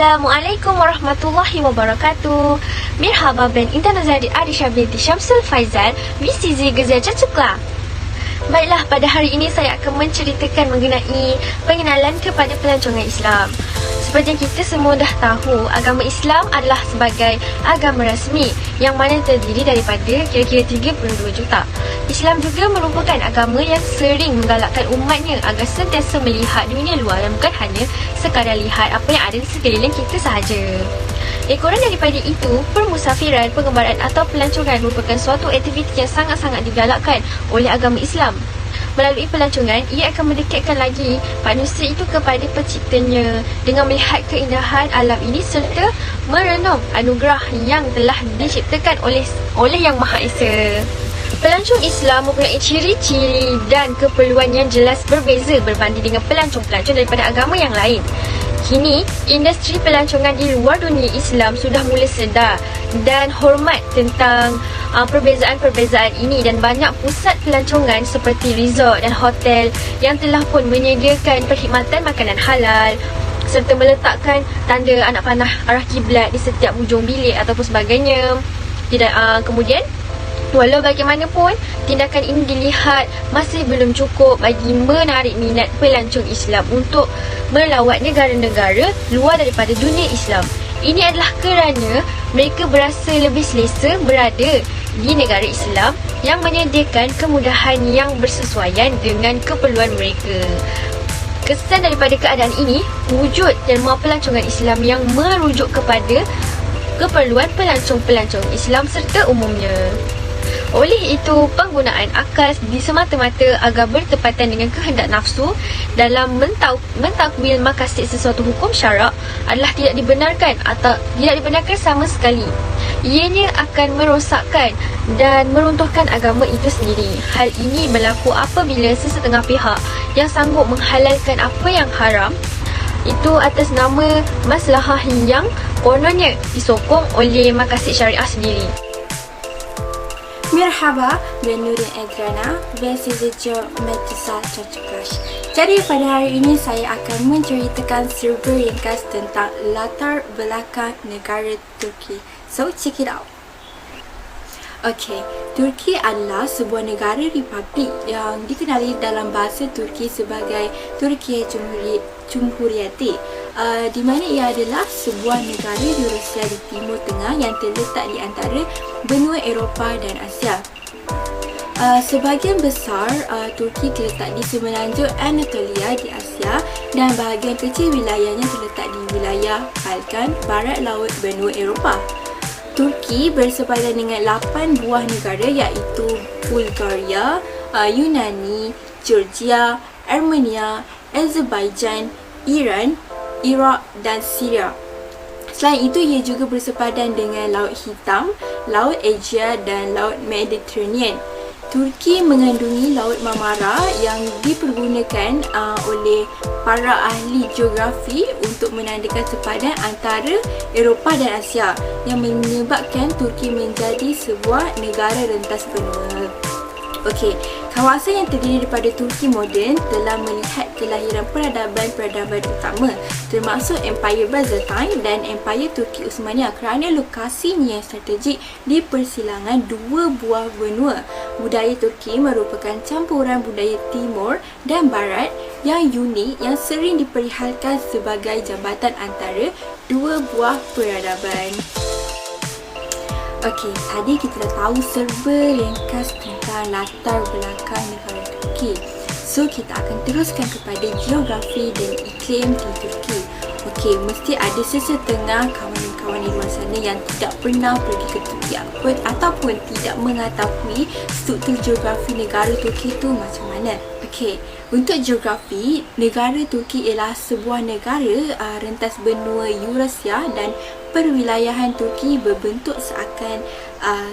Assalamualaikum warahmatullahi wabarakatuh. Merhaba, ben Intan Azadi Arisha binti Syamsul Faizal, VCZ Gezia Cacukla. Baiklah, pada hari ini saya akan menceritakan mengenai pengenalan kepada pelancongan Islam. Seperti yang kita semua dah tahu, agama Islam adalah sebagai agama rasmi yang mana terdiri daripada kira-kira 32 juta. Islam juga merupakan agama yang sering menggalakkan umatnya agar sentiasa melihat dunia luar dan bukan hanya sekadar lihat apa yang ada di sekeliling kita sahaja. Kurang daripada itu, permusafiran, pengembaraan atau pelancongan merupakan suatu aktiviti yang sangat-sangat digalakkan oleh agama Islam. Melalui pelancongan, ia akan mendekatkan lagi manusia itu kepada penciptanya dengan melihat keindahan alam ini serta merenung anugerah yang telah diciptakan oleh Yang Maha Esa. Pelancong Islam mempunyai ciri-ciri dan keperluan yang jelas berbeza berbanding dengan pelancong-pelancong daripada agama yang lain. Kini, industri pelancongan di luar dunia Islam sudah mula sedar dan hormat tentang perbezaan-perbezaan ini, dan banyak pusat pelancongan seperti resort dan hotel yang telah pun menyediakan perkhidmatan makanan halal serta meletakkan tanda anak panah arah kiblat di setiap hujung bilik ataupun sebagainya. Kemudian, walau bagaimanapun, tindakan ini dilihat masih belum cukup bagi menarik minat pelancong Islam untuk melawat negara-negara luar daripada dunia Islam. Ini adalah kerana mereka berasa lebih selesa berada di negara Islam yang menyediakan kemudahan yang bersesuaian dengan keperluan mereka. Kesan daripada keadaan ini, wujud derma pelancongan Islam yang merujuk kepada keperluan pelancong-pelancong Islam serta umumnya. Oleh itu, penggunaan akal semata-mata agar bertepatan dengan kehendak nafsu dalam mentakwil maqasid sesuatu hukum syarak adalah tidak dibenarkan atau tidak dibenarkan sama sekali. Ianya akan merosakkan dan meruntuhkan agama itu sendiri. Hal ini berlaku apabila sesetengah pihak yang sanggup menghalalkan apa yang haram itu atas nama maslahah yang kononnya disokong oleh maqasid syariah sendiri. Merhaba, ben Nurin Edrana, VCZ Metisa Cacuklash. Jadi pada hari ini saya akan menceritakan serba ringkas tentang latar belakang negara Turki. So check it out. Okey, Turki adalah sebuah negara republik yang dikenali dalam bahasa Turki sebagai Türkiye Cumhuriyeti, di mana ia adalah sebuah negara di Rusia di Timur Tengah yang terletak di antara benua Eropah dan Asia. Sebahagian besar Turki terletak di semenanjung Anatolia di Asia dan bahagian kecil wilayahnya terletak di wilayah Balkan, barat laut benua Eropah. Turki bersepadan dengan 8 buah negara iaitu Bulgaria, Yunani, Georgia, Armenia, Azerbaijan, Iran, Iraq dan Syria. Selain itu, ia juga bersepadan dengan Laut Hitam, Laut Asia dan Laut Mediterranean. Turki mengandungi Laut Marmara yang dipergunakan oleh para ahli geografi untuk menandakan sepadan antara Eropah dan Asia yang menyebabkan Turki menjadi sebuah negara rentas benua. Okey, kawasan yang terdiri daripada Turki moden telah melihat kelahiran peradaban-peradaban utama termasuk Empire Byzantine dan Empire Turki Uthmaniyah kerana lokasinya yang strategik di persilangan dua buah benua. Budaya Turki merupakan campuran budaya Timur dan Barat yang unik yang sering diperihalkan sebagai jambatan antara dua buah peradaban. Okey, tadi kita dah tahu serba ringkas tentang latar belakang negara Turki. So, kita akan teruskan kepada geografi dan iklim di Turki. Okey, mesti ada sesetengah kawan-kawan di luar sana yang tidak pernah pergi ke Turki ataupun tidak mengetahui struktur geografi negara Turki itu macam mana. Okey, untuk geografi, negara Turki ialah sebuah negara rentas benua Eurasia dan perwilayahan Turki berbentuk seakan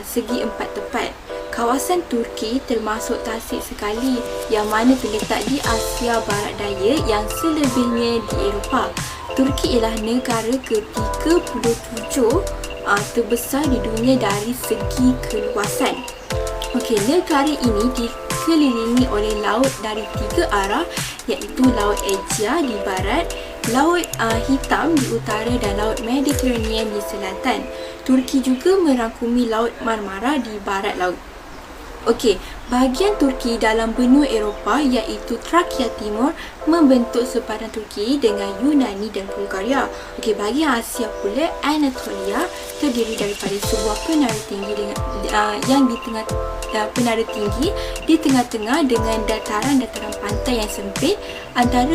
segi empat tepat. Kawasan Turki termasuk tasik sekali yang mana terletak di Asia Barat Daya yang selebihnya di Eropah. Turki ialah negara ke-37 terbesar di dunia dari segi keluasan. Okey, negara ini dikelilingi oleh laut dari 3 arah iaitu Laut Asia di barat, Laut Hitam di utara dan Laut Mediterranean di selatan. Turki juga merangkumi Laut Marmara di barat laut. Okey, bahagian Turki dalam benua Eropah iaitu Trakya Timur membentuk sepadan Turki dengan Yunani dan Bulgaria. Okey, bahagian Asia pula Anatolia terdiri daripada sebuah penara tinggi dengan yang di tengah penara tinggi di tengah-tengah dengan dataran-dataran pantai yang sempit antara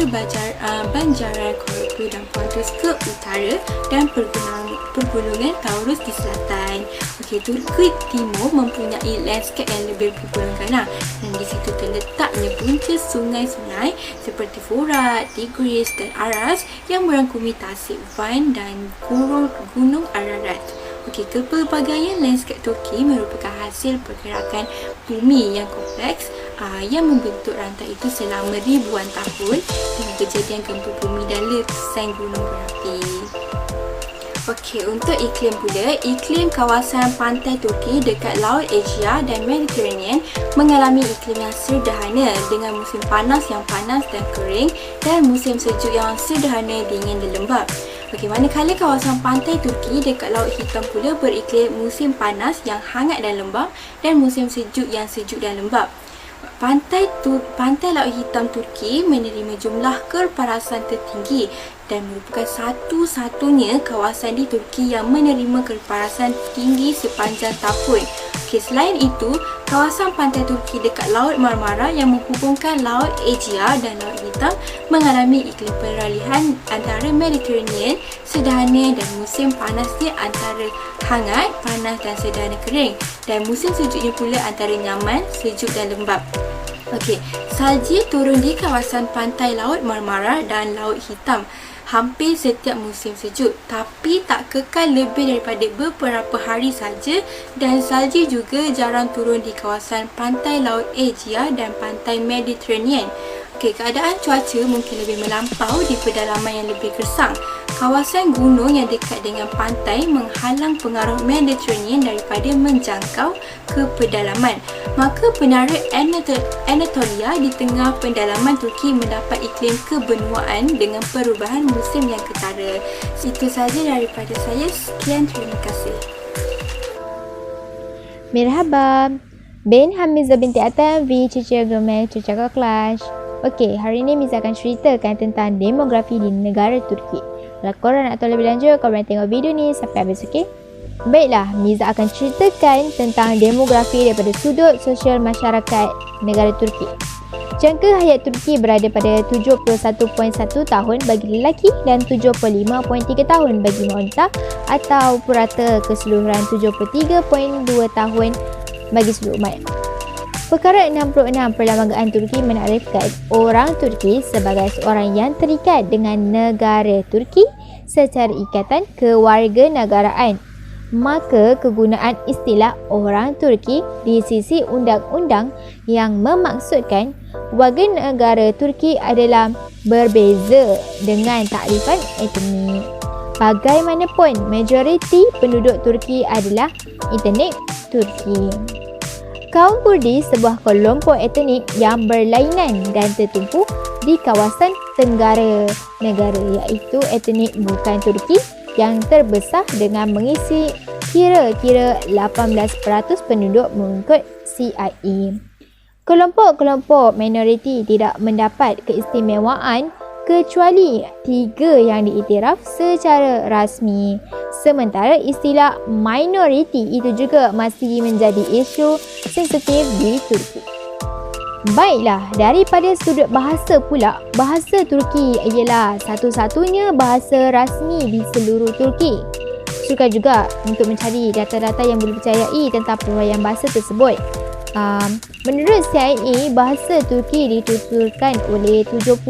banjaran Korfu dan Pontus ke utara dan pergulungan Taurus di selatan. Okey, Turki Timur mempunyai landscape yang lebih bergulung-ganas dan di situ terletaknya punca sungai-sungai seperti Forat, Tigris dan Aras yang merangkumi Tasik Van dan Gunung Ararat. Okey, kepelbagaian landscape Turki merupakan hasil pergerakan bumi yang kompleks yang membentuk rantai itu selama ribuan tahun dengan kejadian gempa bumi dan letusan gunung berapi. Okey, untuk iklim pula, iklim kawasan pantai Turki dekat Laut Asia dan Mediterranean mengalami iklim yang sederhana dengan musim panas yang panas dan kering dan musim sejuk yang sederhana, dingin dan lembap. Okey, manakala kawasan pantai Turki dekat Laut Hitam pula beriklim musim panas yang hangat dan lembap dan musim sejuk yang sejuk dan lembap. Pantai Laut Hitam Turki menerima jumlah keparasan tertinggi dan merupakan satu-satunya kawasan di Turki yang menerima keparasan tinggi sepanjang tahun. Okey, selain itu, kawasan pantai Turki dekat Laut Marmara yang menghubungkan Laut Asia dan Laut Hitam mengalami iklim peralihan antara Mediterranean sederhana dan musim panasnya antara hangat, panas dan sederhana kering dan musim sejuknya pula antara nyaman, sejuk dan lembap. Okey, salji turun di kawasan pantai Laut Marmara dan Laut Hitam hampir setiap musim sejuk, tapi tak kekal lebih daripada beberapa hari saja dan salji juga jarang turun di kawasan pantai Laut Asia dan pantai Mediterranean. Okey, keadaan cuaca mungkin lebih melampau di pedalaman yang lebih gersang. Kawasan gunung yang dekat dengan pantai menghalang pengaruh Mediterranean daripada menjangkau ke pedalaman. Maka penara Anatolia di tengah pedalaman Turki mendapat iklim kebenuaan dengan perubahan musim yang ketara. Itu sahaja daripada saya. Sekian, terima kasih. Merhaba, ben Hamiza binti Atam V Cica Gemel Cica Kelas. Okey, hari ini Miza akan ceritakan tentang demografi di negara Turki. Kalau korang nak tahu lebih lanjut, korang tengok video ni sampai habis, okey? Baiklah, Miza akan ceritakan tentang demografi daripada sudut sosial masyarakat negara Turki. Jangka hayat Turki berada pada 71.1 tahun bagi lelaki dan 75.3 tahun bagi wanita atau purata keseluruhan 73.2 tahun bagi seluruh umat. Perkara 66 Perlembagaan Turki menarifkan orang Turki sebagai seorang yang terikat dengan negara Turki secara ikatan kewarganegaraan. Maka kegunaan istilah orang Turki di sisi undang-undang yang memaksudkan warga negara Turki adalah berbeza dengan takrifan etnik. Bagaimanapun, majoriti penduduk Turki adalah etnik Turki. Kaum Kurdi sebuah kelompok etnik yang berlainan dan tertumpu di kawasan tenggara negara iaitu etnik bukan Turki yang terbesar dengan mengisi kira-kira 18% penduduk mengikut CIA. Kelompok-kelompok minoriti tidak mendapat keistimewaan kecuali 3 yang diiktiraf secara rasmi. Sementara istilah minoriti itu juga masih menjadi isu sensitif di Turki. Baiklah, daripada sudut bahasa pula, bahasa Turki ialah satu-satunya bahasa rasmi di seluruh Turki. Sukar juga untuk mencari data-data yang boleh dipercayai tentang perubahan bahasa tersebut. Menurut CIA, bahasa Turki dituturkan oleh 70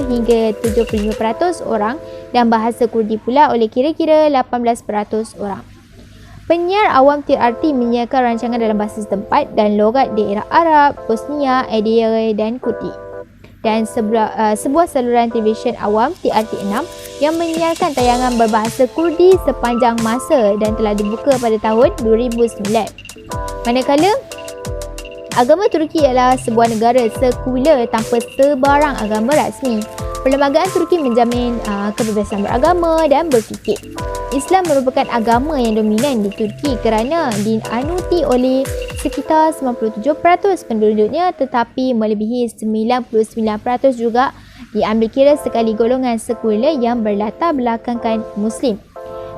hingga 75% orang dan bahasa Kurdi pula oleh kira-kira 18% orang. Penyiar awam TRT menyiarkan rancangan dalam bahasa setempat dan logat daerah Arab, Bosnia, Edirne dan Kurdi. Dan sebuah saluran televisyen awam TRT 6 yang menyiarkan tayangan berbahasa Kurdi sepanjang masa dan telah dibuka pada tahun 2009. Manakala agama Turki ialah sebuah negara sekular tanpa sebarang agama rasmi. Perlembagaan Turki menjamin kebebasan beragama dan berfikir. Islam merupakan agama yang dominan di Turki kerana dianuti oleh sekitar 97% penduduknya, tetapi melebihi 99% juga diambil kira sekali golongan sekular yang berlatar belakangkan Muslim.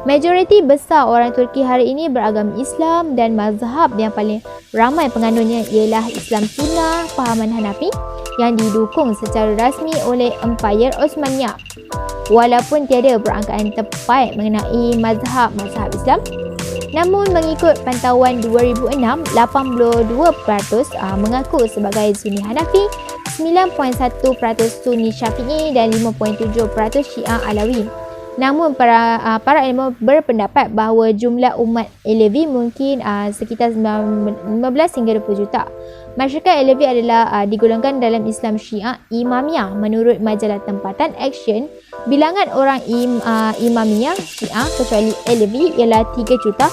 Majoriti besar orang Turki hari ini beragama Islam dan mazhab yang paling ramai penganutnya ialah Islam Sunnah fahaman Hanafi yang didukung secara rasmi oleh Empayar Osmaniyah. Walaupun tiada perangkaan tepat mengenai mazhab Islam, namun mengikut pantauan 2006, 82% mengaku sebagai Sunni Hanafi, 9.1% Sunni Syafi'i dan 5.7% Syiah Alawi. Namun para ilmu berpendapat bahawa jumlah umat Alevi mungkin sekitar 15 hingga 20 juta. Masyarakat Alevi adalah digolongkan dalam Islam Syiah Imamiyah. Menurut majalah tempatan Action, bilangan orang Imamiyah Syiah kecuali Alevi ialah 3 juta,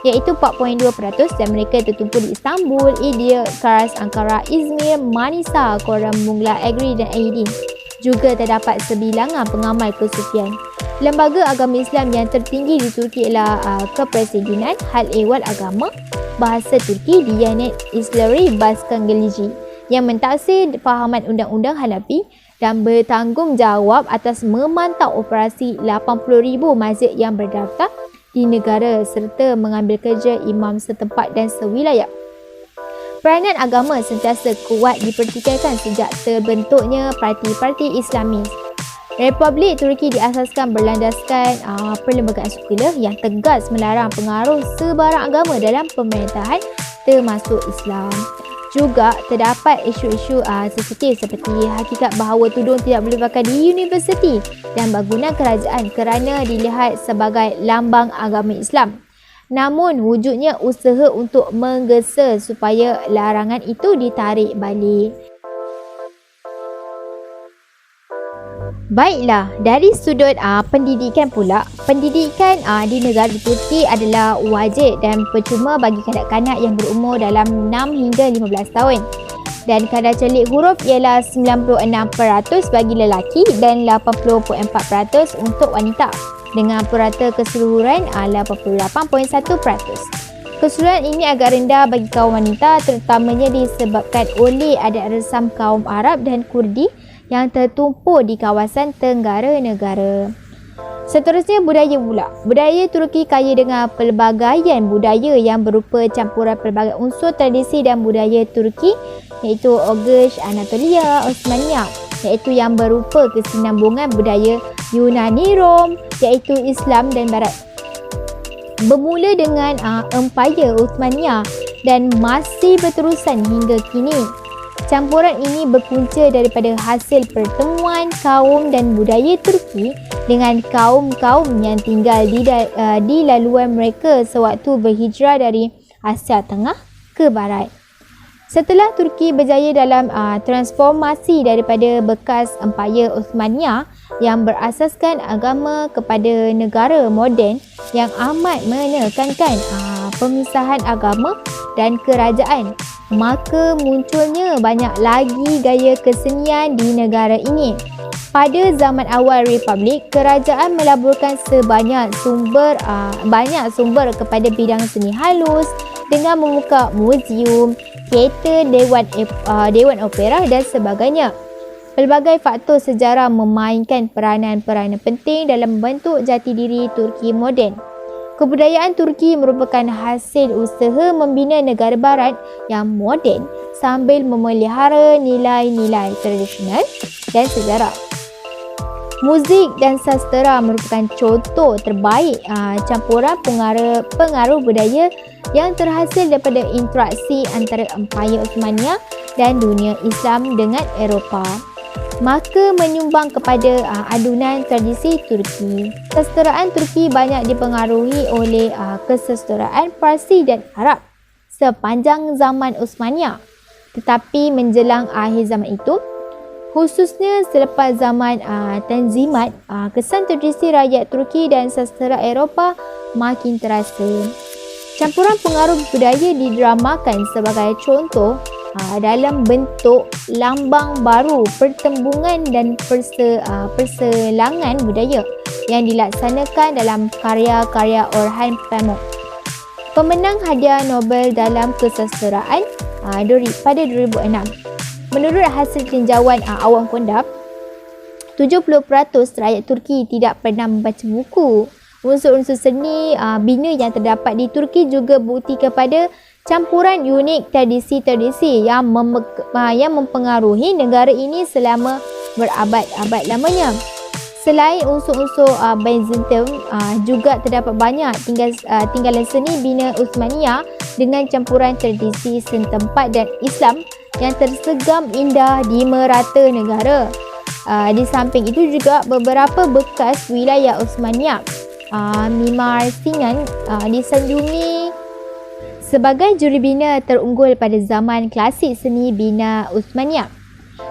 iaitu 4.2%, dan mereka tertumpu di Istanbul, Idlib, Kars, Ankara, Izmir, Manisa, Koran, Mungla, Agri dan Aydin. Juga terdapat sebilangan pengamal kesufian. Lembaga agama Islam yang tertinggi di Turki ialah Kepresidenan Hal Ehwal Agama Bahasa Turki Diyanet İşleri Başkanlığı yang mentaksir fahaman undang-undang Hanafi dan bertanggungjawab atas memantau operasi 80,000 masjid yang berdaftar di negara serta mengambil kerja imam setempat dan sewilayah. Peranan agama sentiasa kuat dipertikaikan sejak terbentuknya parti-parti Islamis. Republik Turki diasaskan berlandaskan perlembagaan sekular yang tegas melarang pengaruh sebarang agama dalam pemerintahan termasuk Islam. Juga terdapat isu-isu sensitif seperti hakikat bahawa tudung tidak boleh pakai di universiti dan bangunan kerajaan kerana dilihat sebagai lambang agama Islam. Namun wujudnya usaha untuk menggesa supaya larangan itu ditarik balik. Baiklah, dari sudut pendidikan pula, pendidikan di negara Turki adalah wajib dan percuma bagi kanak-kanak yang berumur dalam 6 hingga 15 tahun. Dan kadar celik huruf ialah 96% bagi lelaki dan 80.4% untuk wanita, dengan purata keseluruhan 88.1%. Keseluruhan ini agak rendah bagi kaum wanita, terutamanya disebabkan oleh adat resam kaum Arab dan Kurdi yang tertumpuk di kawasan tenggara negara. Seterusnya, budaya pula. Budaya Turki kaya dengan pelbagaian budaya yang berupa campuran pelbagai unsur tradisi dan budaya Turki, iaitu Oghuz, Anatolia, Osmaniyah, iaitu yang berupa kesinambungan budaya Yunani, Rom, iaitu Islam dan Barat. Bermula dengan Empayar Uthmaniyah dan masih berterusan hingga kini. Campuran ini berpunca daripada hasil pertemuan kaum dan budaya Turki dengan kaum-kaum yang tinggal di laluan mereka sewaktu berhijrah dari Asia Tengah ke Barat. Setelah Turki berjaya dalam transformasi daripada bekas Empayar Uthmaniyah yang berasaskan agama kepada negara moden yang amat menekankan pemisahan agama dan kerajaan, maka munculnya banyak lagi gaya kesenian di negara ini. Pada zaman awal Republik, kerajaan melaburkan banyak sumber kepada bidang seni halus dengan membuka muzium, teater, dewan opera dan sebagainya. Pelbagai faktor sejarah memainkan peranan-peranan penting dalam membentuk jati diri Turki moden. Kebudayaan Turki merupakan hasil usaha membina negara barat yang moden sambil memelihara nilai-nilai tradisional dan sejarah. Muzik dan sastera merupakan contoh terbaik campuran pengaruh budaya yang terhasil daripada interaksi antara Empayar Uthmaniyah dan dunia Islam dengan Eropah, maka menyumbang kepada adunan tradisi Turki. Sasteraan Turki banyak dipengaruhi oleh kesasteraan Parsi dan Arab sepanjang zaman Uthmaniyah. Tetapi menjelang akhir zaman itu, khususnya selepas zaman Tanzimat, kesan tradisi rakyat Turki dan sastera Eropah makin terasa. Campuran pengaruh budaya didramakan sebagai contoh dalam bentuk lambang baru pertembungan dan perselangan budaya yang dilaksanakan dalam karya-karya Orhan Pamuk. Pemenang hadiah Nobel dalam kesusastraan pada 2006. Menurut hasil tinjauan Awang Kondap, 70% rakyat Turki tidak pernah membaca buku. Unsur-unsur seni bina yang terdapat di Turki juga bukti kepada campuran unik tradisi-tradisi yang mempengaruhi negara ini selama berabad-abad lamanya. Selain unsur-unsur Byzantium, juga terdapat banyak tinggalan seni bina Uthmaniyah dengan campuran tradisi setempat dan Islam yang tersegam indah di merata negara. Di samping itu juga beberapa bekas wilayah Uthmaniyah, Mimar Sinan, disanjungi sebagai jurubina terunggul pada zaman klasik seni bina Uthmaniyah.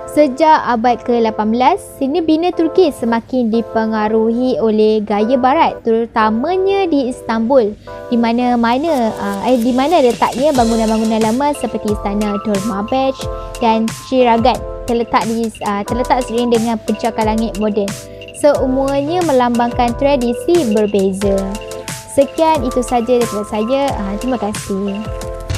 Sejak abad ke-18, seni bina Turki semakin dipengaruhi oleh gaya barat, terutamanya di Istanbul, di mana letaknya bangunan-bangunan lama seperti Istana Dolmabahce dan Çiragat terletak seiring dengan pencakar langit moden. Semuanya melambangkan tradisi berbeza. Sekian, itu saja daripada saya. Terima kasih.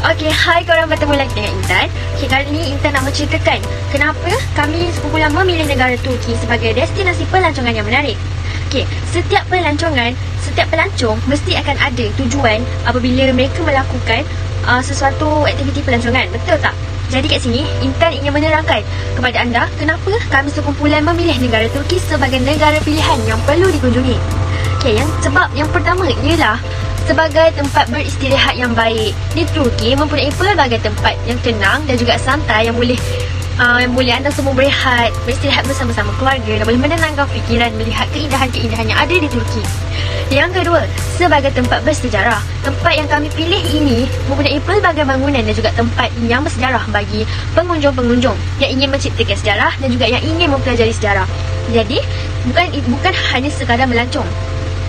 Okey, hai korang, bertemu lagi dengan Intan. Okey, kali ni Intan nak menceritakan kenapa kami sekumpulan memilih negara Turki sebagai destinasi pelancongan yang menarik. Okey, setiap pelancong mesti akan ada tujuan apabila mereka melakukan sesuatu aktiviti pelancongan. Betul tak? Jadi kat sini, Intan ingin menerangkan kepada anda kenapa kami sekumpulan memilih negara Turki sebagai negara pilihan yang perlu dikunjungi. Okey, sebab yang pertama ialah sebagai tempat beristirahat yang baik. Di Turki mempunyai pelbagai tempat yang tenang dan juga santai yang boleh anda semua beristirahat bersama-sama keluarga dan boleh menenangkan fikiran melihat keindahan-keindahan yang ada di Turki. Yang kedua, sebagai tempat bersejarah. Tempat yang kami pilih ini mempunyai pelbagai bangunan dan juga tempat yang bersejarah bagi pengunjung-pengunjung yang ingin menciptakan sejarah dan juga yang ingin mempelajari sejarah. Jadi, bukan hanya sekadar melancong.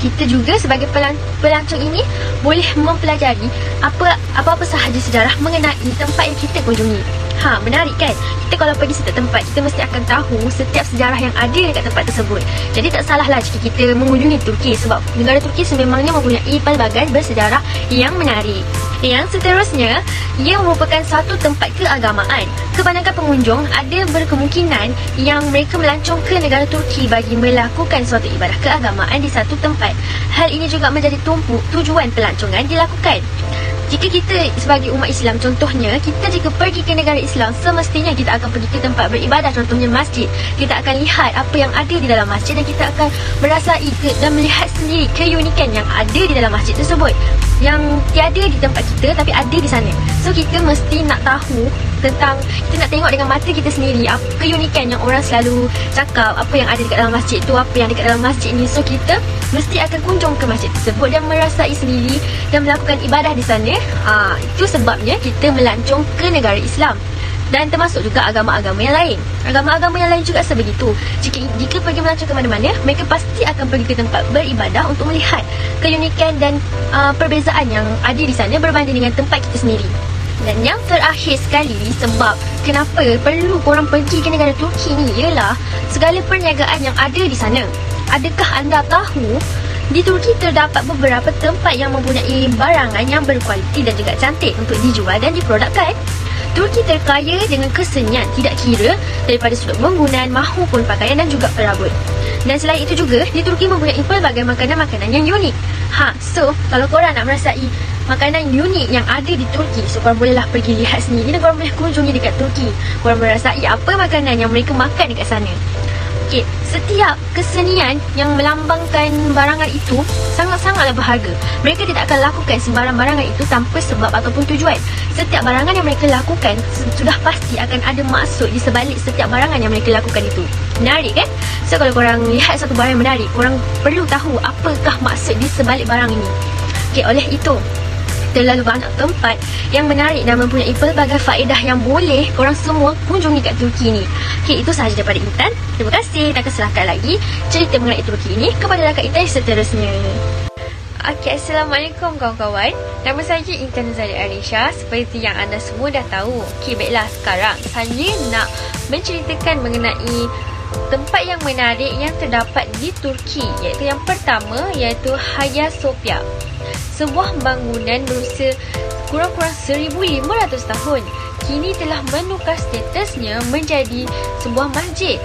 Kita juga sebagai pelancong ini boleh mempelajari apa-apa sahaja sejarah mengenai tempat yang kita kunjungi. Menarik kan? Kita kalau pergi setiap tempat, kita mesti akan tahu setiap sejarah yang ada dekat tempat tersebut. Jadi tak salahlah jika kita mengunjungi Turki, sebab negara Turki sememangnya mempunyai pelbagai bersejarah yang menarik. Yang seterusnya, ia merupakan satu tempat keagamaan. Kebanyakan pengunjung ada berkemungkinan yang mereka melancong ke negara Turki bagi melakukan suatu ibadah keagamaan di satu tempat. Hal ini juga menjadi tujuan pelancongan dilakukan. Jika kita sebagai umat Islam, contohnya, kita jika pergi ke negara Islam, semestinya kita akan pergi ke tempat beribadah, contohnya masjid. Kita akan lihat apa yang ada di dalam masjid dan kita akan merasai dan melihat sendiri keunikan yang ada di dalam masjid tersebut, yang tiada di tempat kita tapi ada di sana. So kita mesti nak tahu tentang, kita nak tengok dengan mata kita sendiri apa keunikan yang orang selalu cakap, apa yang ada dekat dalam masjid tu, apa yang dekat dalam masjid ni. So kita mesti akan kunjung ke masjid tersebut dan merasai sendiri dan melakukan ibadah di sana. Itu sebabnya kita melancong ke negara Islam. Dan termasuk juga agama-agama yang lain. Agama-agama yang lain juga sebegitu. Jika pergi melancong ke mana-mana, mereka pasti akan pergi ke tempat beribadah untuk melihat keunikan dan perbezaan yang ada di sana berbanding dengan tempat kita sendiri. Dan yang terakhir sekali, sebab kenapa perlu korang pergi ke negara Turki ni ialah segala perniagaan yang ada di sana. Adakah anda tahu di Turki terdapat beberapa tempat yang mempunyai barangan yang berkualiti dan juga cantik untuk dijual dan diprodukkan? Turki terkaya dengan kesenian tidak kira daripada sudut bangunan maupun pakaian dan juga perabot. Dan selain itu juga, di Turki mempunyai pelbagai makanan-makanan yang unik. So kalau korang nak merasai makanan unik yang ada di Turki, so korang bolehlah pergi lihat sendiri dan korang boleh kunjungi dekat Turki. Korang merasai apa makanan yang mereka makan dekat sana. Okey, setiap kesenian yang melambangkan barangan itu sangat-sangatlah berharga. Mereka tidak akan lakukan sembarang barangan itu tanpa sebab ataupun tujuan. Setiap barangan yang mereka lakukan sudah pasti akan ada maksud di sebalik setiap barangan yang mereka lakukan itu. Menarik kan? So kalau korang lihat satu barang yang menarik, korang perlu tahu apakah maksud di sebalik barang ini. Okey, oleh itu terlalu banyak tempat yang menarik dan mempunyai pelbagai faedah yang boleh korang semua kunjungi kat Turki ni. Okey, itu sahaja daripada Intan. Terima kasih. Dan akan serahkan lagi cerita mengenai Turki ini kepada rakan Intan seterusnya. Okay, Assalamualaikum kawan-kawan. Nama saya Intan Nazari Arisha. Seperti yang anda semua dah tahu. Okay, baiklah, sekarang saya nak menceritakan mengenai tempat yang menarik yang terdapat di Turki. Iaitu yang pertama, iaitu Hagia Sophia. Sebuah bangunan berusia kurang-kurang 1500 tahun. Kini telah menukar statusnya menjadi sebuah masjid.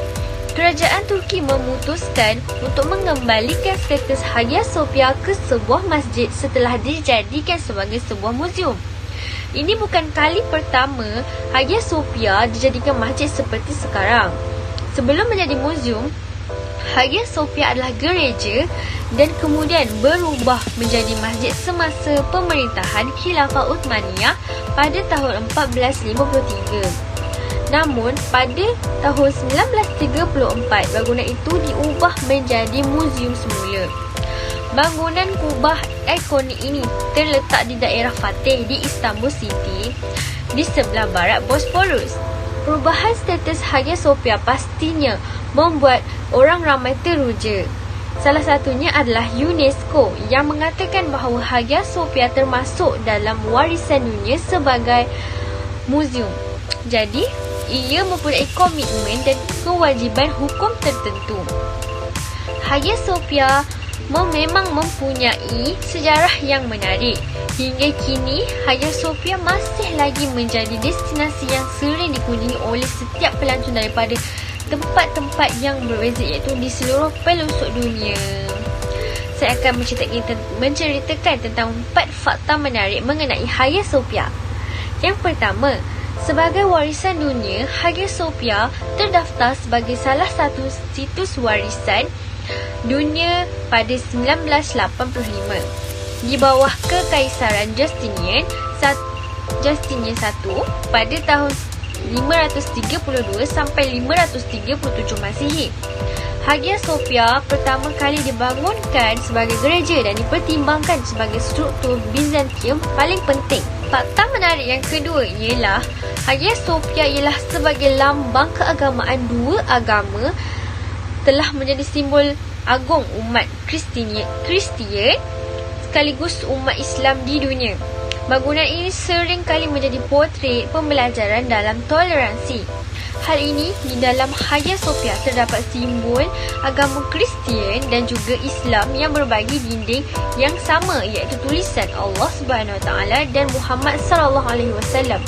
Kerajaan Turki memutuskan untuk mengembalikan status Hagia Sophia ke sebuah masjid setelah dijadikan sebagai sebuah muzium. Ini bukan kali pertama Hagia Sophia dijadikan masjid seperti sekarang. Sebelum menjadi muzium, Hagia Sophia adalah gereja dan kemudian berubah menjadi masjid semasa pemerintahan Khilafah Uthmaniyah pada tahun 1453. Namun, pada tahun 1934, bangunan itu diubah menjadi muzium semula. Bangunan kubah ikonik ini terletak di daerah Fatih di Istanbul City, di sebelah barat Bosporus. Perubahan status Hagia Sophia pastinya membuat orang ramai teruja. Salah satunya adalah UNESCO yang mengatakan bahawa Hagia Sophia termasuk dalam warisan dunia sebagai muzium. Jadi, ia mempunyai komitmen dan kewajiban hukum tertentu. Hagia Sophia memang mempunyai sejarah yang menarik. Hingga kini, Hagia Sophia masih lagi menjadi destinasi yang sering dikunjungi oleh setiap pelancong daripada tempat-tempat yang berbeza, iaitu di seluruh pelosok dunia. Saya akan menceritakan tentang 4 fakta menarik mengenai Hagia Sophia. Yang pertama, sebagai warisan dunia, Hagia Sophia terdaftar sebagai salah satu situs warisan dunia pada 1985 di bawah Kekaisaran Justinian I pada tahun 532 sampai 537 Masihi. Hagia Sophia pertama kali dibangunkan sebagai gereja dan dipertimbangkan sebagai struktur Bizantium paling penting. Fakta menarik yang kedua ialah Hagia Sophia ialah sebagai lambang keagamaan dua agama, telah menjadi simbol agung umat Kristian sekaligus umat Islam di dunia. Bangunan ini sering kali menjadi potret pembelajaran dalam toleransi. Hal ini di dalam Hagia Sophia terdapat simbol agama Kristian dan juga Islam yang berbagi dinding yang sama, iaitu tulisan Allah Subhanahu Wa Taala dan Muhammad Sallallahu Alaihi Wasallam.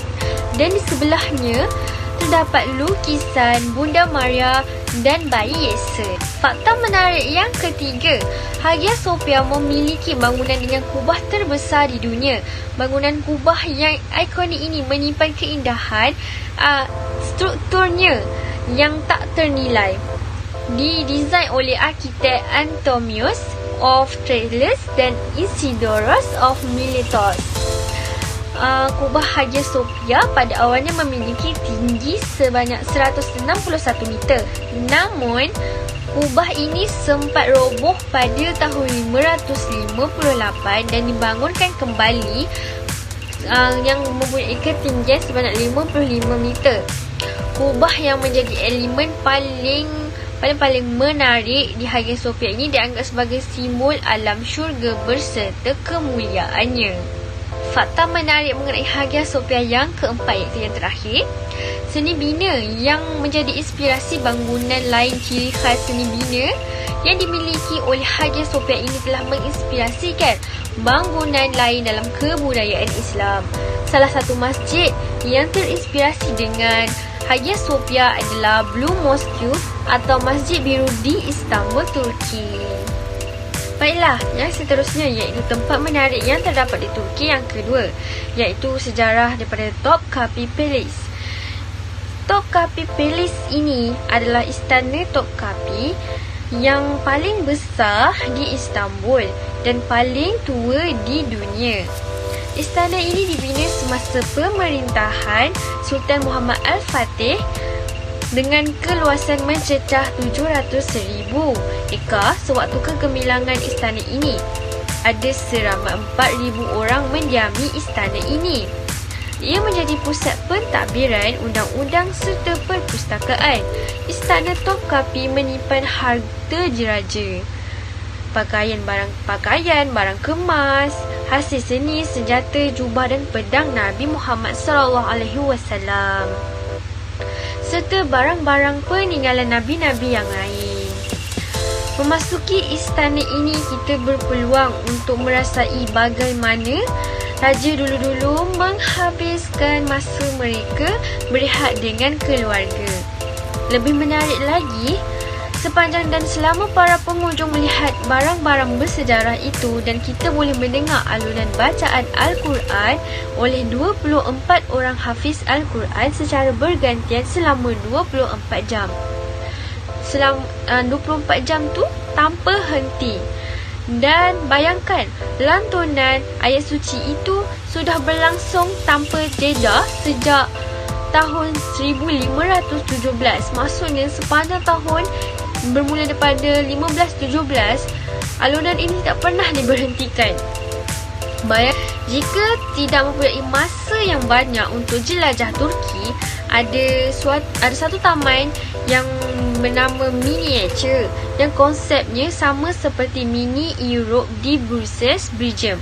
Dan di sebelahnya terdapat lukisan Bunda Maria dan bayi Yesus. Fakta menarik yang ketiga, Hagia Sophia memiliki bangunan dengan kubah terbesar di dunia. Bangunan kubah yang ikonik ini menyimpan keindahan strukturnya yang tak ternilai. Didesain oleh arkitek Antomius of Tralles dan Isidoros of Miletos. Kubah Hagia Sophia pada awalnya memiliki tinggi sebanyak 161 meter. Namun, kubah ini sempat roboh pada tahun 558 dan dibangunkan kembali yang mempunyai ketinggian sebanyak 55 meter. Kubah yang menjadi elemen paling menarik di Hagia Sophia ini dianggap sebagai simbol alam syurga berserta kemuliaannya. Fakta menarik mengenai Hagia Sophia yang keempat, iaitu yang terakhir, seni bina yang menjadi inspirasi bangunan lain. Ciri khas seni bina yang dimiliki oleh Hagia Sophia ini telah menginspirasikan bangunan lain dalam kebudayaan Islam. Salah satu masjid yang terinspirasi dengan Hagia Sophia adalah Blue Mosque atau Masjid Biru di Istanbul, Turki. Baiklah, yang seterusnya iaitu tempat menarik yang terdapat di Turki yang kedua, iaitu sejarah daripada Topkapi Palace. Topkapi Palace ini adalah istana Topkapi yang paling besar di Istanbul dan paling tua di dunia. Istana ini dibina semasa pemerintahan Sultan Muhammad Al-Fatih dengan keluasan mencecah 700,000 ekar sewaktu kegemilangan istana ini. Ada seramai 4,000 orang mendiami istana ini. Ia menjadi pusat pentadbiran, undang-undang serta perpustakaan. Istana Topkapi menyimpan harta diraja. pakaian, barang kemas, hasil seni, senjata, jubah dan pedang Nabi Muhammad SAW, serta barang-barang peninggalan nabi-nabi yang lain. Memasuki istana ini, kita berpeluang untuk merasai bagaimana raja dulu-dulu menghabiskan masa mereka berehat dengan keluarga. Lebih menarik lagi, sepanjang dan selama para pengunjung melihat barang-barang bersejarah itu, dan kita boleh mendengar alunan bacaan Al-Quran oleh 24 orang hafiz Al-Quran secara bergantian selama 24 jam. Selama 24 jam tu tanpa henti. Dan bayangkan, lantunan ayat suci itu sudah berlangsung tanpa jeda sejak tahun 1517. Maksudnya sepanjang tahun bermula daripada 1517, alunan ini tak pernah diberhentikan. Jika tidak mempunyai masa yang banyak untuk jelajah Turki, ada satu taman yang bernama Miniature, dan konsepnya sama seperti mini Europe di Brussels, Belgium.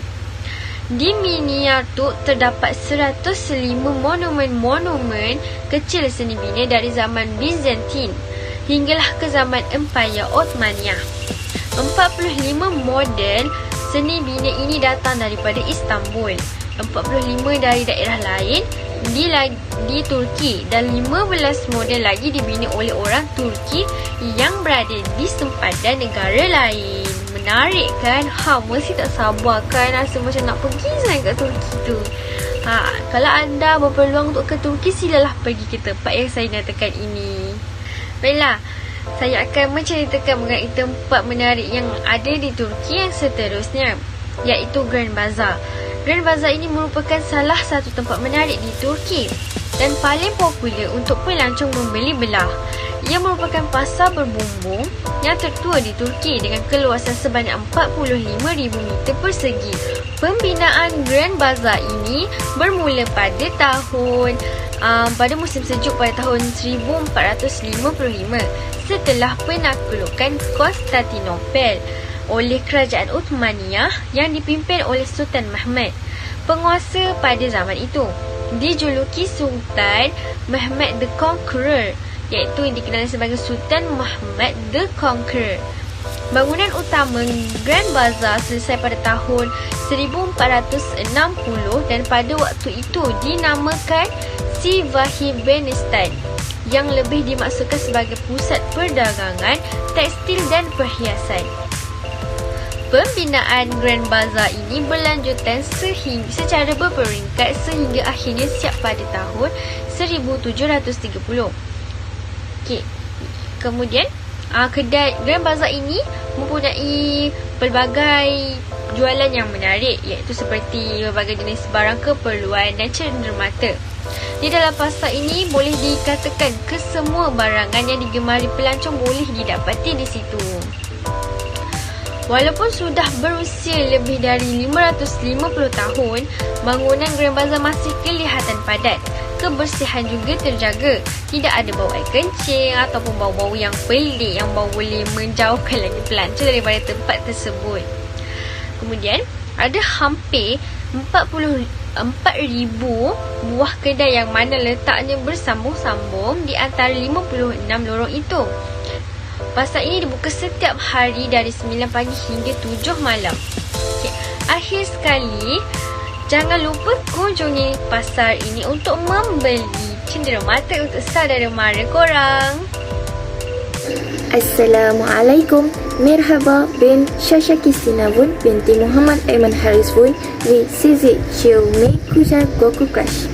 Di Miniatur terdapat 105 monumen kecil seni bina dari zaman Byzantine hinggalah ke zaman Empire Ottomaniyah. 45 model seni bina ini datang daripada Istanbul, 45 dari daerah lain di Turki, dan 15 model lagi dibina oleh orang Turki yang berada di sempadan negara lain. Menarik kan? Mesti tak sabar kan, rasa macam nak pergi sangat kat Turki tu. Kalau anda berpeluang untuk ke Turki, silalah pergi ke tempat yang saya nyatakan ini. Baiklah, saya akan menceritakan mengenai tempat menarik yang ada di Turki yang seterusnya, iaitu Grand Bazaar. Grand Bazaar ini merupakan salah satu tempat menarik di Turki dan paling popular untuk pelancong membeli belah. Ia merupakan pasar berbumbung yang tertua di Turki dengan keluasan sebanyak 45,000 meter persegi. Pembinaan Grand Bazaar ini bermula pada musim sejuk pada tahun 1455 setelah penaklukan Konstantinopel oleh kerajaan Ottomaniyah yang dipimpin oleh Sultan Mehmed. Penguasa pada zaman itu dijuluki Sultan Mehmed the Conqueror, iaitu yang dikenali sebagai Sultan Mehmed the Conqueror. Bangunan utama Grand Bazaar selesai pada tahun 1460 dan pada waktu itu dinamakan Sivahibenistan, yang lebih dimaksudkan sebagai pusat perdagangan tekstil dan perhiasan. Pembinaan Grand Bazaar ini berlanjutan secara berperingkat sehingga akhirnya siap pada tahun 1730. Kemudian kedai Grand Bazaar ini mempunyai pelbagai jualan yang menarik, iaitu seperti berbagai jenis barang keperluan dan cenderamata. Di dalam pasar ini boleh dikatakan kesemua barangan yang digemari pelancong boleh didapati di situ. Walaupun sudah berusia lebih dari 550 tahun, bangunan Grand Bazaar masih kelihatan padat. Kebersihan juga terjaga. Tidak ada bau air kencing ataupun bau-bau yang pelik yang boleh menjauhkan lagi pelancong daripada tempat tersebut. Kemudian, ada hampir 44,000 buah kedai yang mana letaknya bersambung-sambung di antara 56 lorong itu. Pasar ini dibuka setiap hari dari 9 pagi hingga 7 malam. Akhir sekali, jangan lupa kunjungi pasar ini untuk membeli cenderamata untuk saudara mara korang. Assalamualaikum. Merhaba, ben Shasha Kristina Bun binti Muhammad Aiman Haris Bun di Sizi Ciume Kujar Goku Crush.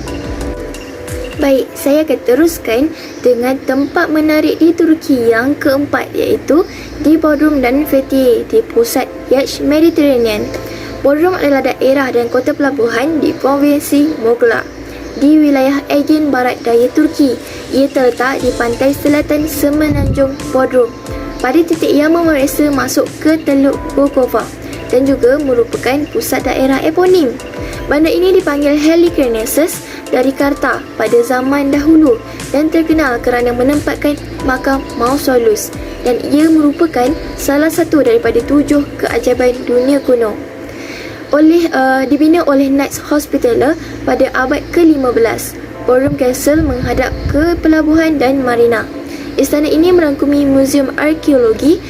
Baik, saya akan teruskan dengan tempat menarik di Turki yang keempat, iaitu di Bodrum dan Fethiye di pusat Yacht Mediterranean. Bodrum adalah daerah dan kota pelabuhan di provinsi Mogla di wilayah Aegean Barat Daya Turki. Ia terletak di pantai selatan semenanjung Bodrum pada titik yang memeriksa masuk ke Teluk Bokova dan juga merupakan pusat daerah eponim. Bandar ini dipanggil Halikarnassus dari Karta pada zaman dahulu dan terkenal kerana menempatkan makam Mausolus dan ia merupakan salah satu daripada 7 keajaiban dunia kuno. Dibina oleh Knights Hospitaller pada abad ke-15. Ballroom Castle menghadap ke pelabuhan dan marina. Istana ini merangkumi muzium arkeologi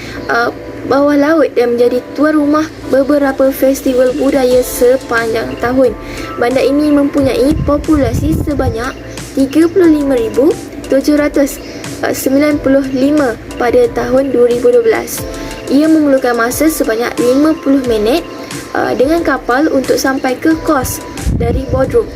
bawah laut dan menjadi tuan rumah beberapa festival budaya sepanjang tahun. Bandar ini mempunyai populasi sebanyak 35,795 pada tahun 2012. Ia memerlukan masa sebanyak 50 minit dengan kapal untuk sampai ke kos dari Bodrum.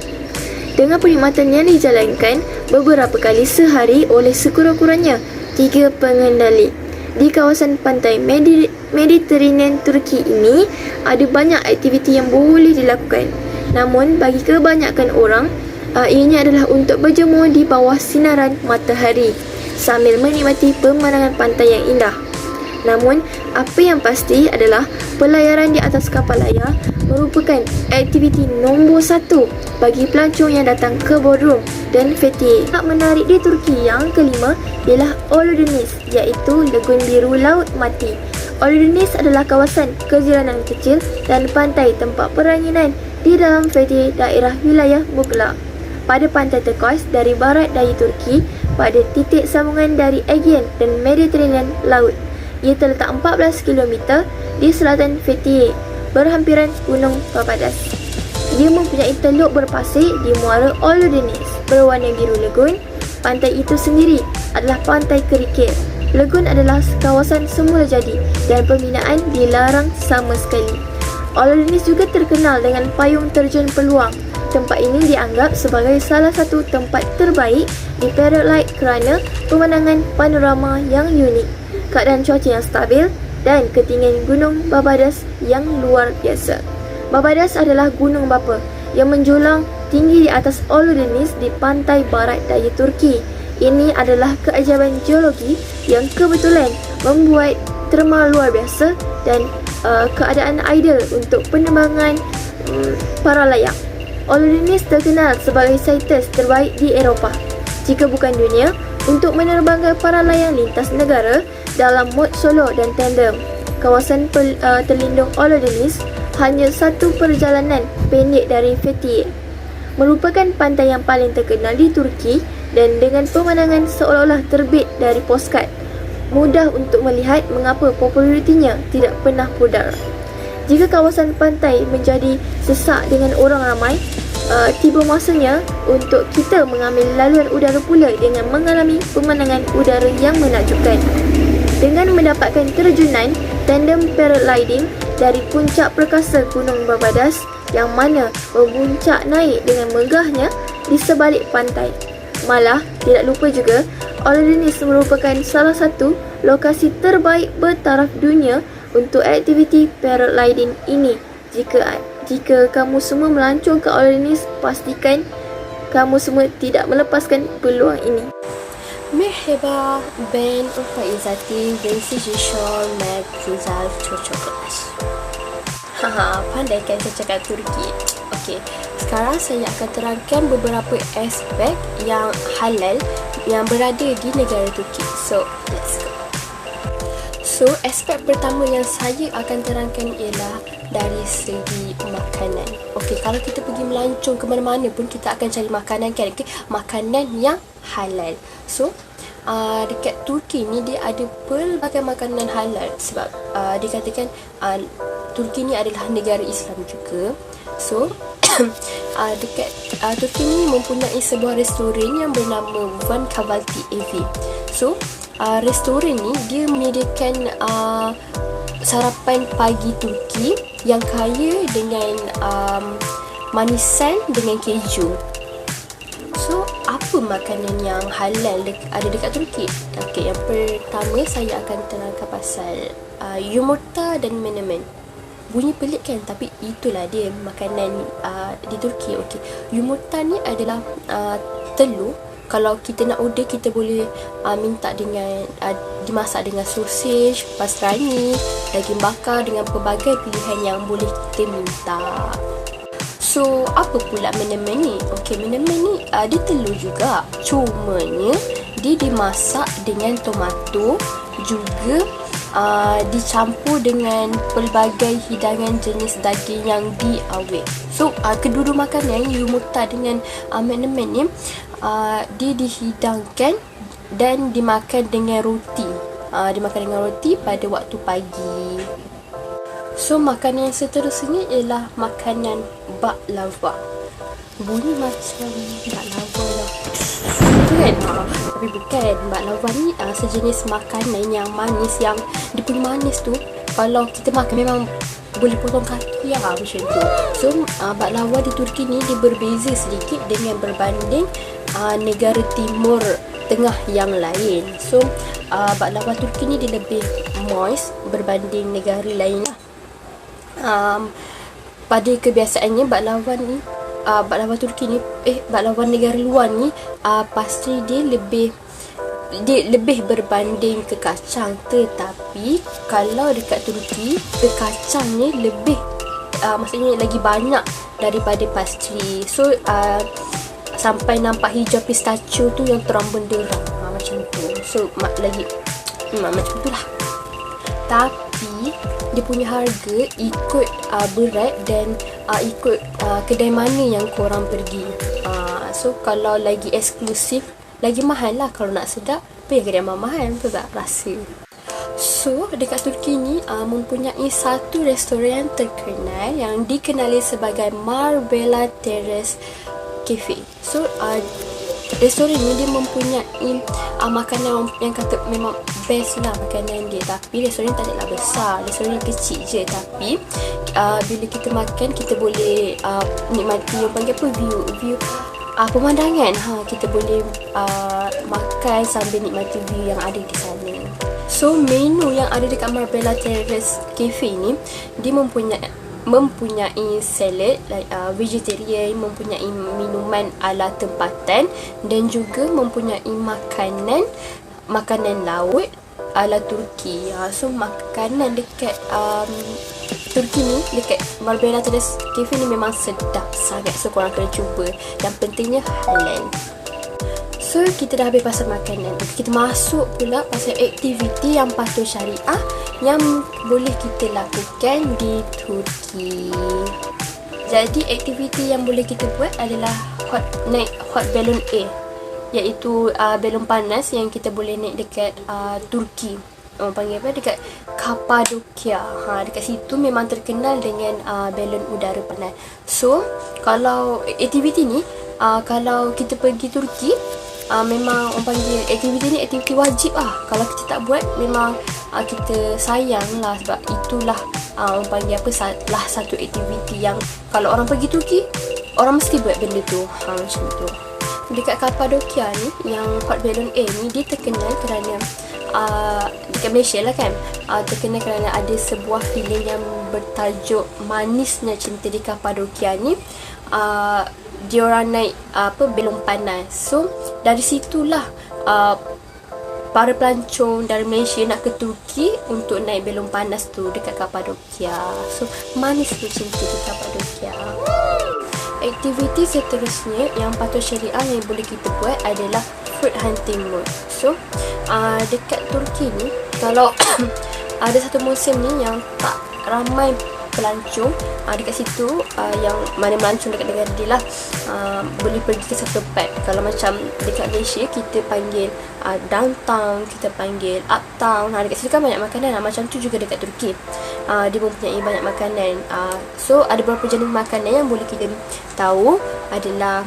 Dengan perkhidmatan yang dijalankan beberapa kali sehari oleh sekurang-kurangnya 3 pengendali. Di kawasan pantai Mediterranean Turki ini ada banyak aktiviti yang boleh dilakukan. Namun bagi kebanyakan orang, ianya adalah untuk berjemur di bawah sinaran matahari sambil menikmati pemandangan pantai yang indah. Namun, apa yang pasti adalah pelayaran di atas kapal layar merupakan aktiviti nombor 1 bagi pelancong yang datang ke Bodrum dan Fethiye. Hak menarik di Turki yang kelima ialah Ölüdeniz, iaitu Lagun Biru Laut Mati. Ölüdeniz adalah kawasan kejiranan kecil dan pantai tempat peranginan di dalam Fethiye, daerah wilayah Muğla. Pada pantai turquoise dari barat daya Turki pada titik sambungan dari Aegean dan Mediterranean Laut. Ia terletak 14 km di selatan Fethiye, berhampiran Gunung Barbados. Ia mempunyai teluk berpasir di muara Ölüdeniz berwarna biru lagun. Pantai itu sendiri adalah pantai kerikil. Lagun adalah kawasan semula jadi dan pembinaan dilarang sama sekali. Ölüdeniz juga terkenal dengan payung terjun peluang. Tempat ini dianggap sebagai salah satu tempat terbaik di paraglide kerana pemandangan panorama yang unik, keadaan cuaca yang stabil dan ketinggian Gunung Barbados yang luar biasa. Barbados adalah gunung bapa yang menjulang tinggi di atas Ölüdeniz di pantai barat daya Turki. Ini adalah keajaiban geologi yang kebetulan membuat termal luar biasa dan keadaan ideal untuk penerbangan para layang. Ölüdeniz terkenal sebagai situs terbaik di Eropah, jika bukan dunia, untuk menerbangkan para layang lintas negara dalam mod solo dan tandem. Kawasan terlindung Ölüdeniz hanya satu perjalanan pendek dari Fethiye. Merupakan pantai yang paling terkenal di Turki dan dengan pemandangan seolah-olah terbit dari postcard. Mudah untuk melihat mengapa popularitinya tidak pernah pudar. Jika kawasan pantai menjadi sesak dengan orang ramai, tiba masanya untuk kita mengambil laluan udara pula dengan mengalami pemandangan udara yang menakjubkan. Dengan mendapatkan terjunan tandem paragliding dari puncak perkasa Gunung Barbados yang mana memuncak naik dengan megahnya di sebalik pantai. Malah, tidak lupa juga, Ölüdeniz merupakan salah satu lokasi terbaik bertaraf dunia untuk aktiviti paragliding ini. Jika kamu semua melancong ke Ölüdeniz, pastikan kamu semua tidak melepaskan peluang ini. Merhaba, ben Faizati VCG Shore Med Rizal Çocuklar. Pandai kan saya cakap Turki. Okey, sekarang saya akan terangkan beberapa aspek yang halal yang berada di negara Turki. So, let's go. So, aspek pertama yang saya akan terangkan ialah dari segi makanan. Okey, kalau kita pergi melancong ke mana-mana pun kita akan cari makanan kan, okay? Makanan yang halal. So, dekat Turki ni dia ada pelbagai makanan halal sebab dikatakan Turki ni adalah negara Islam juga. So, dekat Turki ni mempunyai sebuah restoran yang bernama Van Kahvaltı Evi. So, restoran ni dia menyediakan sarapan pagi Turki yang kaya dengan manisan dengan keju. So, apa makanan yang halal ada dekat Turki? Okey, yang pertama saya akan terangkan pasal yumurta dan menemen. Bunyi pelik kan, tapi itulah dia makanan di Turki. Okey, yumurta ni adalah telur. Kalau kita nak order, kita boleh minta dengan dimasak dengan sosis, pastrami, daging bakar dengan pelbagai pilihan yang boleh kita minta. So, apa pula menemen ni? Okey, menemen ni dia telur juga. Cumanya dia dimasak dengan tomato juga dicampur dengan pelbagai hidangan jenis daging yang diawet. So kedua-dua makanan Yumurta dengan McNamee ni dia dihidangkan dan dimakan dengan roti. Pada waktu pagi. So makanan yang seterusnya ialah makanan baklava. Bunyi macam baklava lah, kan? Tapi bukan. Baklava ni sejenis makanan yang manis, yang dia punya manis tu kalau kita makan memang boleh potong kaki ya, macam tu. So baklava di Turki ni dia berbeza sedikit dengan berbanding negara Timur Tengah yang lain. So baklava Turki ni dia lebih moist berbanding negara lain lah. Pada kebiasaannya baklava Turki ni baklava negara luar ni pastry dia lebih berbanding ke kacang, tetapi kalau dekat Turki ke kacang ni lebih maksudnya lagi banyak daripada pastry. So sampai nampak hijau pistachio tu yang terang benderang macam tu. So lagi macam tu lah. Tapi dia punya harga ikut berat dan ikut kedai mana yang korang pergi. So kalau lagi eksklusif, lagi mahal lah. Kalau nak sedap, pergi kedai mahal, betul tak? Rasa. So dekat Turki ni mempunyai satu restoran terkenal yang dikenali sebagai Marbella Terrace Cafe. So restoran ni dia mempunyai makanan yang kata memang best lah makanan dia. Tapi restoran tak adalah besar, restoran kecil je. Tapi bila kita makan, kita boleh nikmati yang panggil apa, view pemandangan. Kita boleh makan sambil nikmati view yang ada di sana. So menu yang ada dekat Marbella Terrace Cafe ni, dia mempunyai salad vegetarian, mempunyai minuman ala tempatan, dan juga mempunyai makanan laut ala Turki. So makanan dekat Turki ni, dekat Marbella Terrace Cafe ni memang sedap sangat. So korang kena cuba, dan pentingnya halal. So kita dah habis pasal makanan. Kita masuk pula pasal aktiviti yang patuh syariah yang boleh kita lakukan di Turki. Jadi aktiviti yang boleh kita buat adalah naik hot balloon air, iaitu balon panas yang kita boleh naik dekat Turki. Orang panggil apa? Dekat Kapadokia. Dekat situ memang terkenal dengan balon udara panas. So kalau aktiviti ni, kalau kita pergi Turki, memang orang panggil aktiviti ni aktiviti wajib lah. Kalau kita tak buat, memang kita sayang lah. Sebab itulah orang panggil apa, salah satu aktiviti yang kalau orang pergi Turki, orang mesti buat benda tu. Macam tu. Dekat Kapadokia ni, yang hot balloon air ni, dia terkenal kerana dekat Malaysia lah kan, terkenal kerana ada sebuah filem yang bertajuk Manisnya Cinta di Kapadokia ni. Diorang naik balon panas. So dari situlah para pelancong dari Malaysia nak ke Turki untuk naik balon panas tu dekat Kapadokia. So manisnya cinta di Kapadokia. Aktiviti seterusnya yang patut syariah yang boleh kita buat adalah fruit hunting mode. So dekat Turki ni, kalau ada satu musim ni yang tak ramai pelancong dekat situ, yang mana melancong dekat negara dia lah, boleh pergi ke satu tempat. Kalau macam dekat Malaysia kita panggil downtown, kita panggil uptown. Dekat situ kan banyak makanan. Macam tu juga dekat Turki, dia mempunyai banyak makanan. So ada beberapa jenis makanan yang boleh kita tahu adalah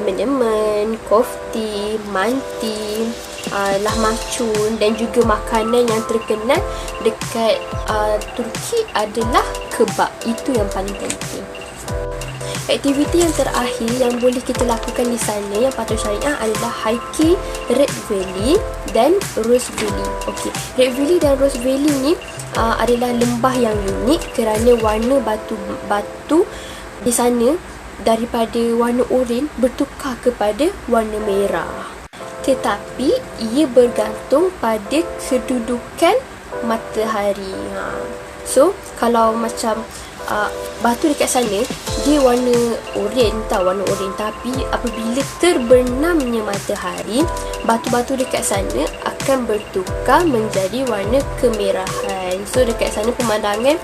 menemen, kofti, manti, lahmacun, dan juga makanan yang terkenal dekat Turki adalah kebab. Itu yang paling penting. Aktiviti yang terakhir yang boleh kita lakukan di sana yang patut syariah adalah hiking Red Valley dan Rose Valley. Okey, Red Valley dan Rose Valley ni adalah lembah yang unik kerana warna batu di sana daripada warna oranye bertukar kepada warna merah. Tetapi ia bergantung pada kedudukan matahari. So kalau macam batu dekat sana dia warna oranye, tapi apabila terbenamnya matahari, batu-batu dekat sana akan bertukar menjadi warna kemerahan. So dekat sana pemandangan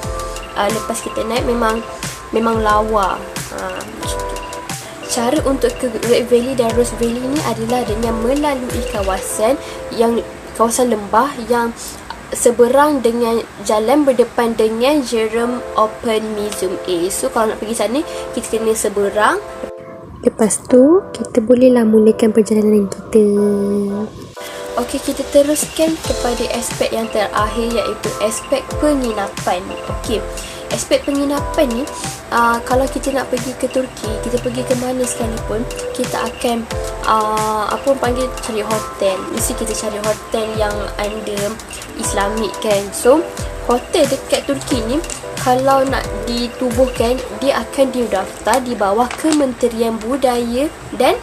lepas kita naik memang lawa. Macam tu. Cara untuk ke Red Valley dan Rose Valley ni adalah dengan melalui kawasan lembah yang seberang dengan jalan berdepan dengan Jerome Open Museum A. So kalau nak pergi sana, kita kena seberang. Lepas tu, kita bolehlah mulakan perjalanan kita. Okey, kita teruskan kepada aspek yang terakhir, iaitu aspek penginapan. Okey, aspek penginapan ni, kalau kita nak pergi ke Turki, kita pergi ke mana sekalipun, kita akan cari hotel. Mesti kita cari hotel yang under Islamik kan. So hotel dekat Turki ni, kalau nak ditubuhkan, dia akan didaftar di bawah Kementerian Budaya dan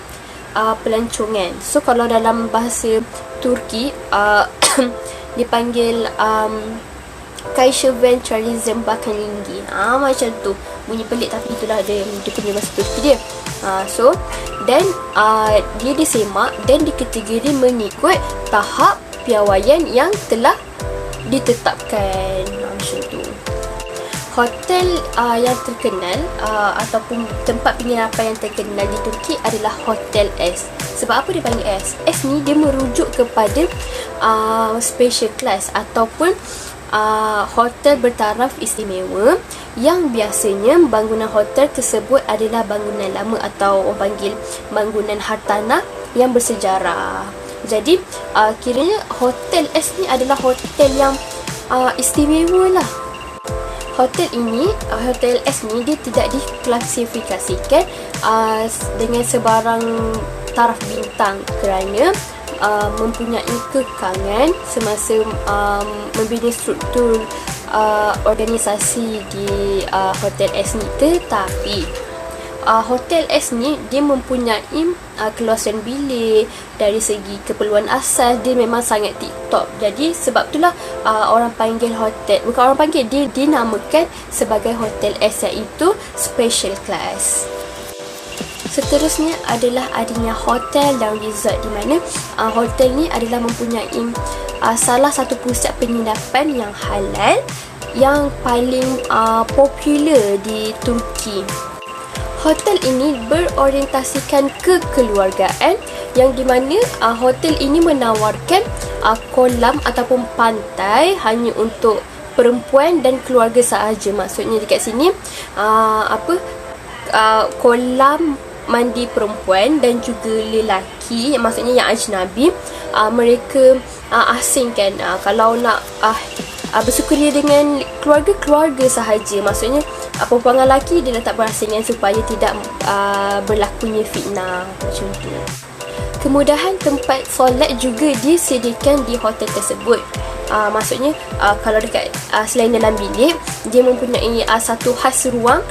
Pelancongan. So kalau dalam bahasa Turki dipanggil Kaiserven Tourism Bakanligi. Macam tu. Bunyi pelik tapi itulah dia punya bahasa Turki dia. Dan dia disemak dan dikategori mengikut tahap piawaian yang telah ditetapkan. Macam tu. Hotel yang terkenal ataupun tempat penginapan yang terkenal di Turki adalah Hotel S. Sebab apa dia panggil S? S ni dia merujuk kepada special class ataupun hotel bertaraf istimewa yang biasanya bangunan hotel tersebut adalah bangunan lama atau orang panggil bangunan hartanah yang bersejarah. Jadi kiranya Hotel S ni adalah hotel yang istimewa lah. Hotel S ni dia tidak diklasifikasikan dengan sebarang taraf bintang kerana mempunyai kekangan semasa membina struktur organisasi di Hotel S ni. Tetapi Hotel S ni dia mempunyai keluasan bilik. Dari segi keperluan asas, dia memang sangat tip-top. Jadi sebab itulah orang panggil hotel, bukan orang panggil, dia dinamakan sebagai Hotel S, iaitu special class. Seterusnya adalah adanya hotel dan resort, di mana hotel ni adalah mempunyai salah satu pusat penginapan yang halal yang paling popular di Turki. Hotel ini berorientasikan kekeluargaan, yang di mana hotel ini menawarkan kolam ataupun pantai hanya untuk perempuan dan keluarga sahaja. Maksudnya dekat sini kolam mandi perempuan dan juga lelaki, maksudnya yang ajnabi, mereka asingkan. Kalau nak bersukaria dengan keluarga sahaja, maksudnya perempuan dan lelaki dia letak berasingan supaya tidak berlakunya fitnah. Macam tu. Kemudahan tempat solat juga disediakan di hotel tersebut. Maksudnya kalau dekat selain dalam bilik, dia mempunyai satu khas ruang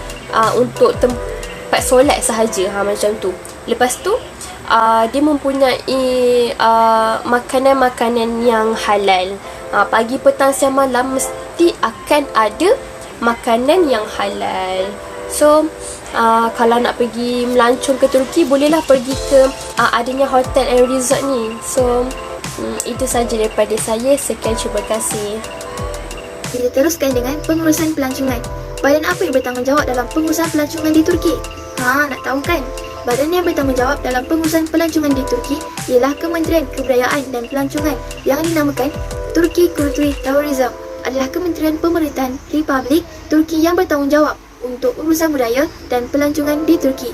untuk tempat solat sahaja. Macam tu. Lepas tu dia mempunyai makanan-makanan yang halal. Pagi, petang, siang, malam mesti akan ada makanan yang halal. So kalau nak pergi melancong ke Turki, bolehlah pergi ke adanya hotel and resort ni. So itu saja daripada saya. Sekian, terima kasih. Kita teruskan dengan pengurusan pelancongan. Badan apa yang bertanggungjawab dalam pengurusan pelancongan di Turki? Nak tahu kan? Badan yang bertanggungjawab dalam pengurusan pelancongan di Turki ialah Kementerian Kebudayaan dan Pelancongan yang dinamakan Turki Cultural Tourism. Adalah kementerian pemerintahan Republik Turki yang bertanggungjawab untuk urusan budaya dan pelancongan di Turki.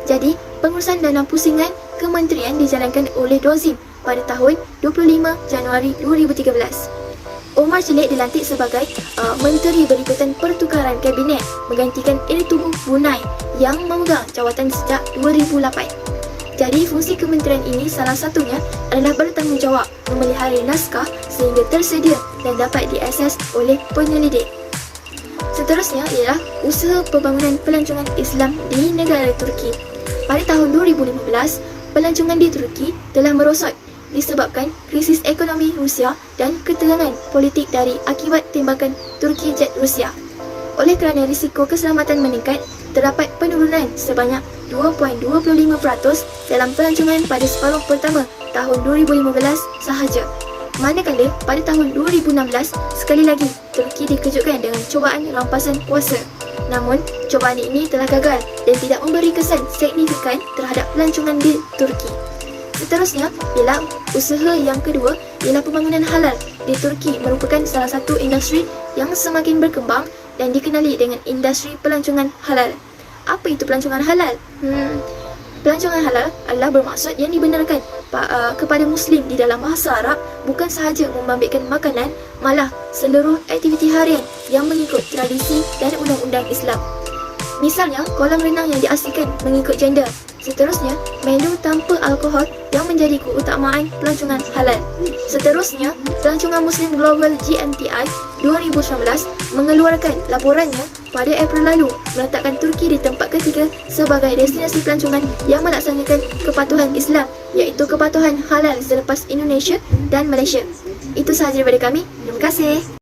Jadi, pengurusan dana pusingan kementerian dijalankan oleh Dozim pada tahun 25 Januari 2013. Omar Çelik dilantik sebagai Menteri Berikutan Pertukaran Kabinet menggantikan Ertuğrul Bunay yang memegang jawatan sejak 2008. Jadi, fungsi kementerian ini salah satunya adalah bertanggungjawab memelihara naskah sehingga tersedia dan dapat diakses oleh penyelidik. Seterusnya ialah usaha pembangunan pelancongan Islam di negara Turki. Pada tahun 2015, pelancongan di Turki telah merosot disebabkan krisis ekonomi Rusia dan ketegangan politik dari akibat tembakan Turki jet Rusia. Oleh kerana risiko keselamatan meningkat, terdapat penurunan sebanyak 2.25% dalam pelancongan pada separuh pertama tahun 2015 sahaja. Manakala pada tahun 2016, sekali lagi Turki dikejutkan dengan cubaan rampasan kuasa. Namun, cubaan ini telah gagal dan tidak memberi kesan signifikan terhadap pelancongan di Turki. Seterusnya ialah usaha yang kedua ialah pembangunan halal. Di Turki merupakan salah satu industri yang semakin berkembang dan dikenali dengan industri pelancongan halal. Apa itu pelancongan halal? Pelancongan halal adalah bermaksud yang dibenarkan kepada Muslim di dalam bahasa Arab bukan sahaja membabitkan makanan, malah seluruh aktiviti harian yang mengikut tradisi dan undang-undang Islam. Misalnya, kolam renang yang diasingkan mengikut gender. Seterusnya, menu tanpa alkohol yang menjadi keutamaan pelancongan halal. Seterusnya, pelancongan Muslim Global GMTI 2019 mengeluarkan laporannya pada April lalu meletakkan Turki di tempat ketiga sebagai destinasi pelancongan yang melaksanakan kepatuhan Islam, iaitu kepatuhan halal selepas Indonesia dan Malaysia. Itu sahaja daripada kami. Terima kasih.